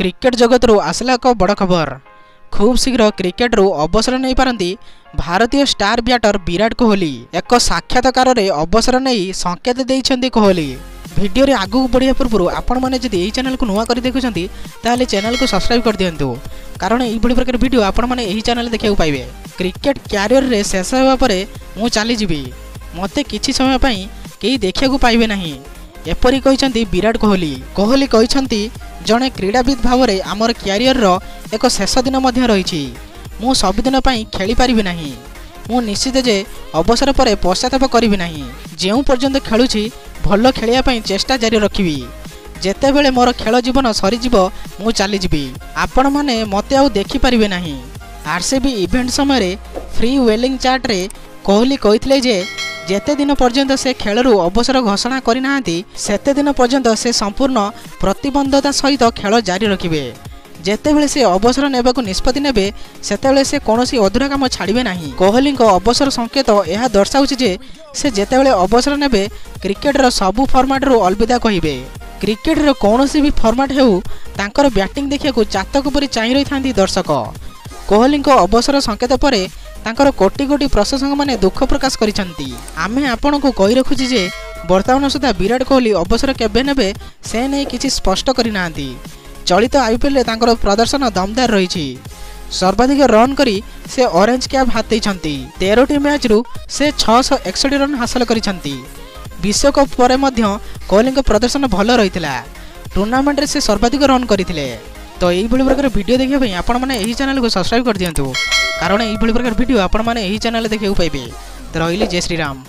Cricket जगत रू आसला एक बड़ खबर। खूब शीघ्र क्रिकेट रू अवसर नहीं पारती भारतीय स्टार बैटर विराट कोहली। एक साक्षात्कार रे अवसर नहीं संकेत देइछन्ती कोहली। वीडियो रे आगु बढ़िया पूर्व आपण मैंने जदि यही चैनल को नुआ कर देखुंती ताले चैनल को सब्सक्राइब कर दिंतु, कारण यही प्रकार वीडियो आपण मैंने यही चैनल देखा पाइबे। क्रिकेट क्यारियर रे शेष होगा पर मु चली जीवी, मते किछि समय पई केही देखिया पाइबे नहीं, एपरी कहते विराट कोहली। कोहली कहते जड़े क्रीड़ाविद भाव में आमर क्यारियर रो एक शेष दिन रही, मु सबुदिन खेली पारिबि नाही, मु निश्चित जे अवसर पर पश्चाताप करिबि नाही। जेउ पर्यंत खेलुछि भल खेलिया पई चेष्टा जारी रखिबि, जेतेबेले मोर खेल जीवन सरीजिव मु चली जीवी, आपण माने मते आउ देखि पारिबे नाही। आरसीबी इवेंट समय फ्री वेलिंग चार्ट रे कोहली कहिथिले जे जेते दिन पर्यंत से खेलरू अवसर घोषणा करना सेते दिन पर्यंत से संपूर्ण प्रतिबद्धता सहित खेल जारी रखिबे। जेतेबेले से अवसर नेबाकु निष्पत्ति नेबे सेतेबेले से कोनोसी अधूरा काम छाड़िबे नाही। कोहली को अवसर संकेत यह दर्शाउछि जे से जेतेबेले अवसर नेबे क्रिकेट रो सबु फॉर्मेट रो अलविदा कहिबे। क्रिकेट रो कोनोसी भी फॉर्मेट हेउ तांकर बैटिंग देखियाकु चातक परि चाहि रही थांती दर्शक। कोहली को अवसर संकेत परे तांकर कोटी कोटी प्रशंसक माने दुख प्रकाश करिसंती। आमे आपण को कहि रखुछि जे वर्तमान सुधा विराट कोहली अवसर केबे नेबे से नै किछि स्पष्ट करि नांती। चलित आईपीएल रे तांकर प्रदर्शन दमदार रहिछि, सर्वाधिक रन करी से ऑरेंज कैप हाथ दैछंती। 13टी मैच रु से 661 रन हासिल करिसंती। विश्वकप परे मध्य कोहली को प्रदर्शन भल रहितला, टूर्नामेंट रे से सर्वाधिक रन करिथिले। तो यही प्रकार वीडियो देखिए आपण मैंने यही चैनल को सब्सक्राइब कर दिंतु, कारण यही प्रकार वीडियो आपण मैंने यही चैनल देखा पाइबे। तो रही जय श्रीराम।